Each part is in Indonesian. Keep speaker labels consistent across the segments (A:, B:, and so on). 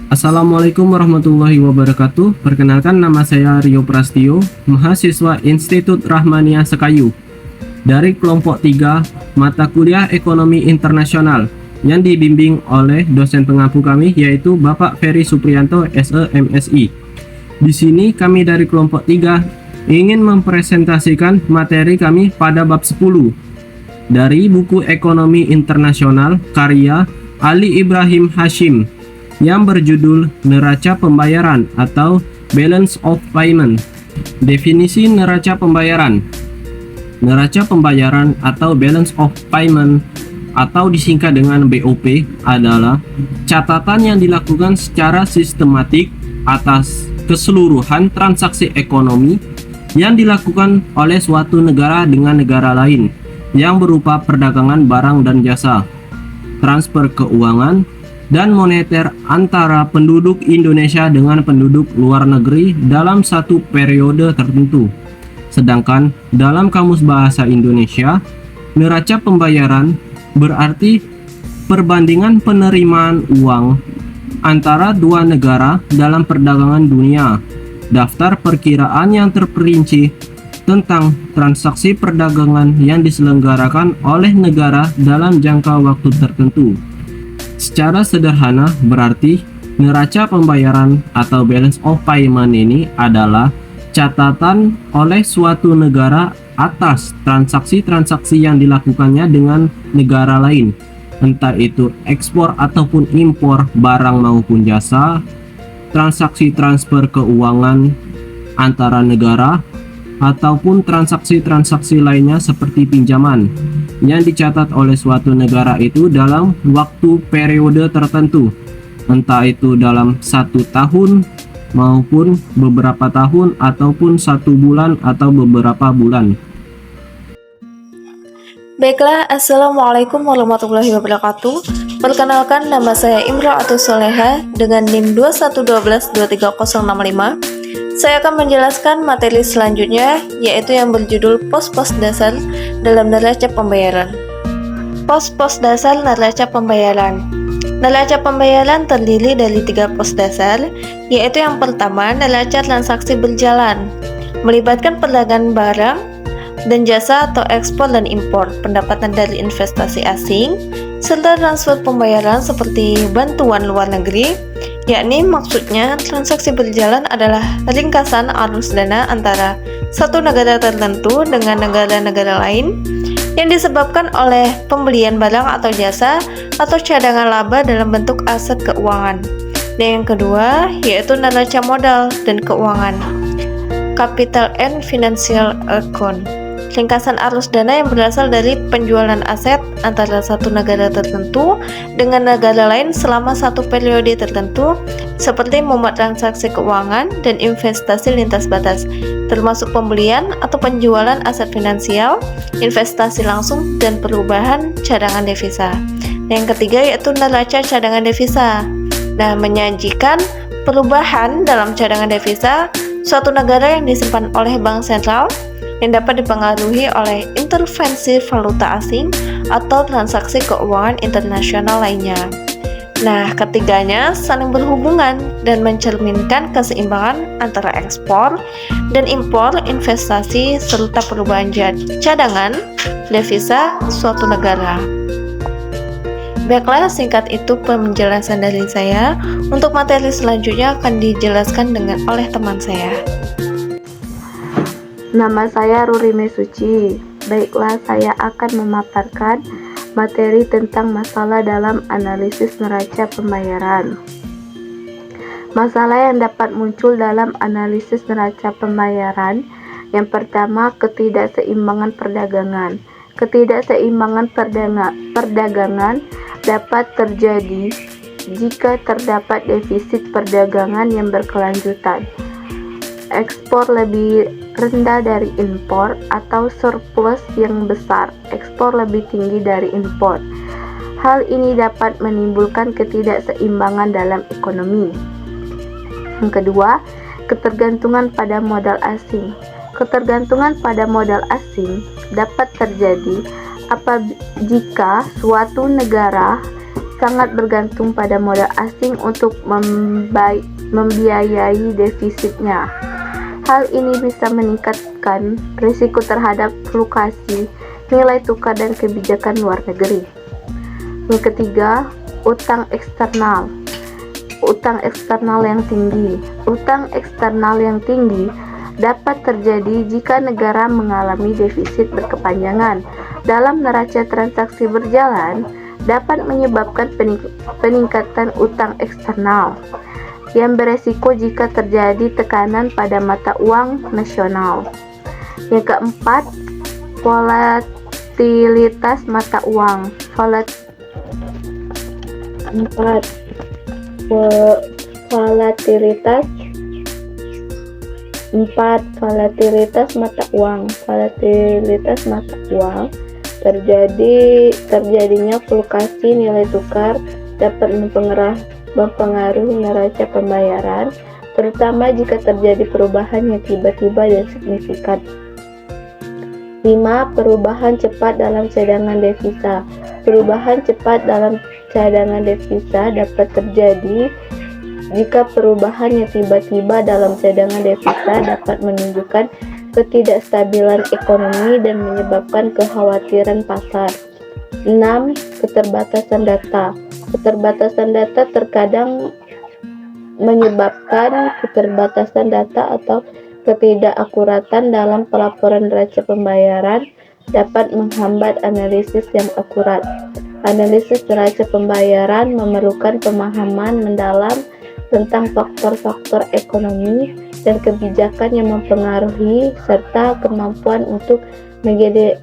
A: Assalamualaikum warahmatullahi wabarakatuh. Perkenalkan, nama saya Rio Prastio, mahasiswa Institut Rahmaniah Sekayu dari kelompok 3 mata kuliah Ekonomi Internasional yang dibimbing oleh dosen pengampu kami, yaitu Bapak Ferry Supriyanto, SE MSI. Di sini kami dari kelompok 3 ingin mempresentasikan materi kami pada bab 10 dari buku Ekonomi Internasional karya Ali Ibrahim Hashim yang berjudul Neraca Pembayaran atau Balance of Payment. Definisi neraca pembayaran. Neraca pembayaran atau Balance of Payment atau disingkat dengan BOP adalah catatan yang dilakukan secara sistematik atas keseluruhan transaksi ekonomi yang dilakukan oleh suatu negara dengan negara lain yang berupa perdagangan barang dan jasa, transfer keuangan, dan moneter antara penduduk Indonesia dengan penduduk luar negeri dalam satu periode tertentu. Sedangkan dalam Kamus Bahasa Indonesia, neraca pembayaran berarti perbandingan penerimaan uang antara dua negara dalam perdagangan dunia. Daftar perkiraan yang terperinci tentang transaksi perdagangan yang diselenggarakan oleh negara dalam jangka waktu tertentu. Secara sederhana, berarti neraca pembayaran atau balance of payment ini adalah catatan oleh suatu negara atas transaksi-transaksi yang dilakukannya dengan negara lain, entah itu ekspor ataupun impor barang maupun jasa, transaksi transfer keuangan antara negara, ataupun transaksi-transaksi lainnya seperti pinjaman yang dicatat oleh suatu negara itu dalam waktu periode tertentu, entah itu dalam 1 tahun maupun beberapa tahun ataupun 1 bulan atau beberapa bulan.
B: Baiklah, Assalamualaikum warahmatullahi wabarakatuh. Perkenalkan, nama saya Imro'atus Soleha dengan NIM 212123065. Saya akan menjelaskan materi selanjutnya, yaitu yang berjudul Pos-pos dasar dalam neraca pembayaran. Pos-pos dasar neraca pembayaran. Neraca pembayaran terdiri dari 3 pos dasar, yaitu yang pertama, neraca transaksi berjalan, melibatkan perdagangan barang dan jasa atau ekspor dan impor, pendapatan dari investasi asing, serta transfer pembayaran seperti bantuan luar negeri, yakni maksudnya transaksi berjalan adalah ringkasan arus dana antara satu negara tertentu dengan negara-negara lain yang disebabkan oleh pembelian barang atau jasa atau cadangan laba dalam bentuk aset keuangan. Dan yang kedua yaitu neraca modal dan keuangan, capital and financial account, ringkasan arus dana yang berasal dari penjualan aset antara satu negara tertentu dengan negara lain selama satu periode tertentu, seperti memuat transaksi keuangan dan investasi lintas batas, termasuk pembelian atau penjualan aset finansial, investasi langsung, dan perubahan cadangan devisa. Yang ketiga yaitu neraca cadangan devisa. Nah, menyajikan perubahan dalam cadangan devisa suatu negara yang disimpan oleh bank sentral yang dapat dipengaruhi oleh intervensi valuta asing atau transaksi keuangan internasional lainnya. Nah, ketiganya saling berhubungan dan mencerminkan keseimbangan antara ekspor dan impor, investasi, serta perubahan cadangan devisa suatu negara. Baiklah, singkat itu penjelasan dari saya. Untuk materi selanjutnya akan dijelaskan oleh teman saya.
C: Nama saya Ruri Mesuci. Baiklah, saya akan memaparkan materi tentang masalah dalam analisis neraca pembayaran. Masalah yang dapat muncul dalam analisis neraca pembayaran. Yang pertama, ketidakseimbangan perdagangan. Ketidakseimbangan perdagangan dapat terjadi jika terdapat defisit perdagangan yang berkelanjutan, ekspor lebih rendah dari impor, atau surplus yang besar, ekspor lebih tinggi dari impor. Hal ini dapat menimbulkan ketidakseimbangan dalam ekonomi. Yang kedua, ketergantungan pada modal asing. Ketergantungan pada modal asing dapat terjadi jika suatu negara sangat bergantung pada modal asing untuk membiayai defisitnya. Hal ini bisa meningkatkan risiko terhadap fluktuasi nilai tukar dan kebijakan luar negeri. Yang ketiga, utang eksternal. Utang eksternal yang tinggi. Utang eksternal yang tinggi dapat terjadi jika negara mengalami defisit berkepanjangan dalam neraca transaksi berjalan, dapat menyebabkan peningkatan utang eksternal yang beresiko jika terjadi tekanan pada mata uang nasional. Yang keempat, volatilitas mata uang. Volatilitas mata uang. Volatilitas mata uang terjadinya fluktuasi nilai tukar dapat mempengaruhi neraca pembayaran, terutama jika terjadi perubahan yang tiba-tiba dan signifikan. 5. Perubahan cepat dalam cadangan devisa. Perubahan cepat dalam cadangan devisa dapat terjadi jika perubahan yang tiba-tiba dalam cadangan devisa dapat menunjukkan ketidakstabilan ekonomi dan menyebabkan kekhawatiran pasar. 6. Keterbatasan data. Keterbatasan data terkadang menyebabkan keterbatasan data atau ketidakakuratan dalam pelaporan neraca pembayaran dapat menghambat analisis yang akurat. Analisis neraca pembayaran memerlukan pemahaman mendalam tentang faktor-faktor ekonomi dan kebijakan yang mempengaruhi serta kemampuan untuk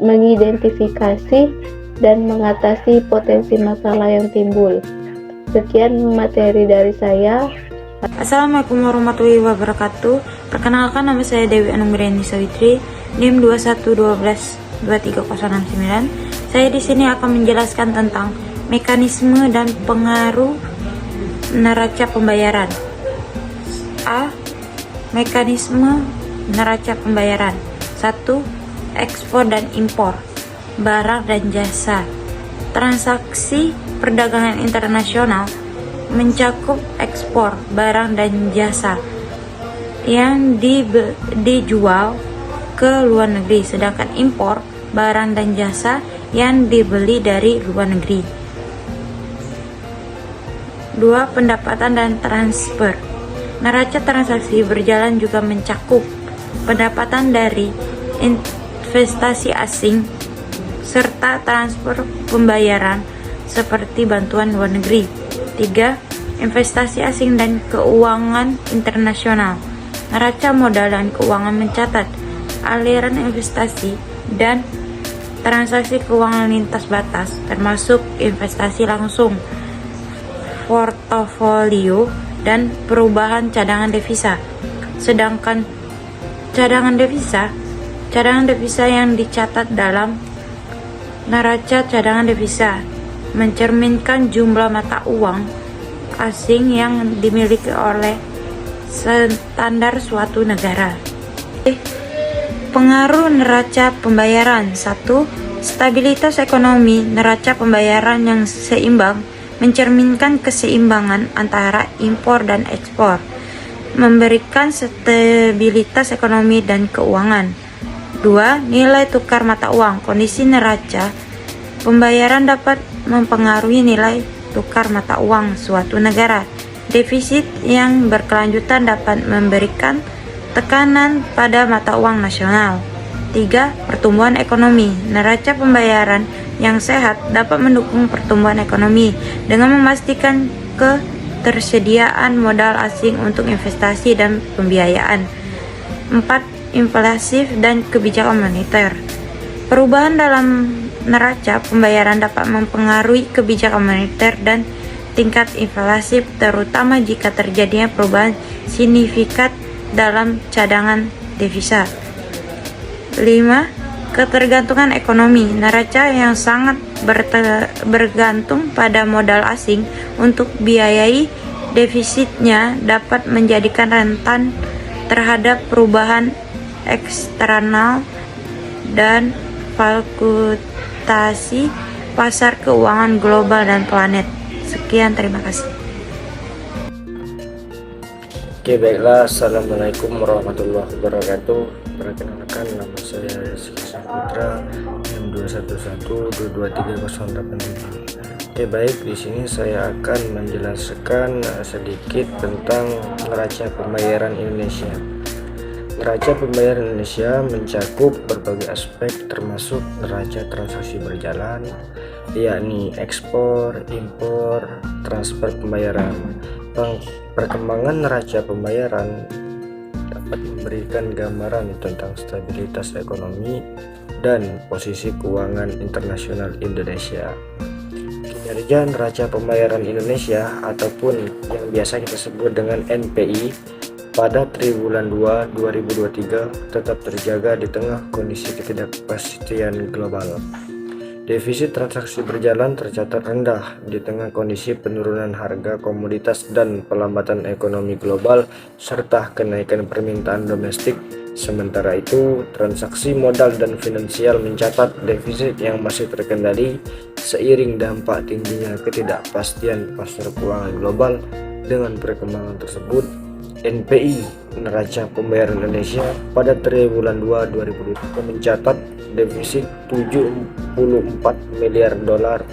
C: mengidentifikasi dan mengatasi potensi masalah yang timbul. Sekian materi dari saya.
D: Assalamualaikum warahmatullahi wabarakatuh. Perkenalkan, nama saya Dewi Anumriani Sawitri, NIM 21122309. Saya di sini akan menjelaskan tentang mekanisme dan pengaruh neraca pembayaran. A. Mekanisme neraca pembayaran. 1. Ekspor dan impor barang dan jasa. Transaksi perdagangan internasional mencakup ekspor barang dan jasa yang dijual ke luar negeri, sedangkan impor barang dan jasa yang dibeli dari luar negeri. 2. Pendapatan dan transfer. Neraca transaksi berjalan juga mencakup pendapatan dari investasi asing serta transfer pembayaran seperti bantuan luar negeri. 3. Investasi asing dan keuangan internasional. Neraca modal dan keuangan mencatat aliran investasi dan transaksi keuangan lintas batas, termasuk investasi langsung, portofolio, dan perubahan cadangan devisa. Sedangkan cadangan devisa yang dicatat dalam neraca cadangan devisa mencerminkan jumlah mata uang asing yang dimiliki oleh standar suatu negara. Pengaruh neraca pembayaran. 1. Stabilitas ekonomi. Neraca pembayaran yang seimbang mencerminkan keseimbangan antara impor dan ekspor, memberikan stabilitas ekonomi dan keuangan. 2. Nilai tukar mata uang. Kondisi neraca pembayaran dapat mempengaruhi nilai tukar mata uang suatu negara. Defisit yang berkelanjutan dapat memberikan tekanan pada mata uang nasional. 3. Pertumbuhan ekonomi. Neraca pembayaran yang sehat dapat mendukung pertumbuhan ekonomi dengan memastikan ketersediaan modal asing untuk investasi dan pembiayaan. 4. Inflasi dan kebijakan moneter. Perubahan dalam neraca pembayaran dapat mempengaruhi kebijakan moneter dan tingkat inflasi, terutama jika terjadinya perubahan signifikan dalam cadangan devisa. 5. Ketergantungan ekonomi. Neraca yang sangat bergantung pada modal asing untuk biayai defisitnya dapat menjadikan rentan terhadap perubahan eksternal dan fluktuasi pasar keuangan global dan planet. Sekian, terima kasih.
E: Oke, baiklah. Assalamualaikum warahmatullahi wabarakatuh. Perkenalkan, nama saya Rizky Saputra, M21122308. Oke, baik. Di sini saya akan menjelaskan sedikit tentang neraca pembayaran Indonesia. Neraca pembayaran Indonesia mencakup berbagai aspek termasuk neraca transaksi berjalan, yakni ekspor, impor, transfer pembayaran. Perkembangan neraca pembayaran dapat memberikan gambaran tentang stabilitas ekonomi dan posisi keuangan internasional Indonesia. Kinerja neraca pembayaran Indonesia ataupun yang biasa kita sebut dengan NPI pada triwulan 2 2023 tetap terjaga di tengah kondisi ketidakpastian global. Defisit transaksi berjalan tercatat rendah di tengah kondisi penurunan harga komoditas dan pelambatan ekonomi global serta kenaikan permintaan domestik. Sementara itu, transaksi modal dan finansial mencatat defisit yang masih terkendali seiring dampak tingginya ketidakpastian pasar keuangan global. Dengan perkembangan tersebut, NPI neraca pembayaran Indonesia pada triwulan 2 2023 mencatat defisit 74 miliar dolar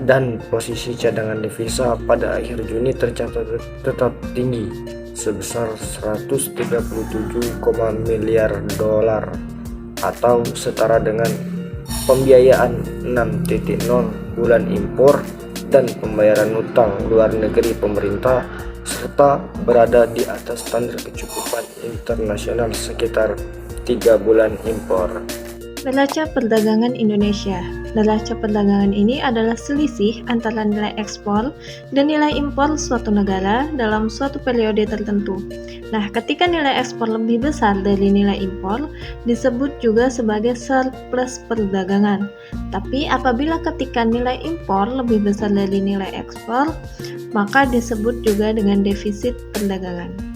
E: dan posisi cadangan devisa pada akhir Juni tercatat tetap tinggi sebesar 137, miliar dolar atau setara dengan pembiayaan 6.0 bulan impor dan pembayaran utang luar negeri pemerintah, serta berada di atas standar kecukupan internasional sekitar 3 bulan impor.
B: Neraca perdagangan Indonesia. Neraca perdagangan ini adalah selisih antara nilai ekspor dan nilai impor suatu negara dalam suatu periode tertentu. Nah, ketika nilai ekspor lebih besar dari nilai impor, disebut juga sebagai surplus perdagangan. Tapi apabila ketika nilai impor lebih besar dari nilai ekspor, maka disebut juga dengan defisit perdagangan.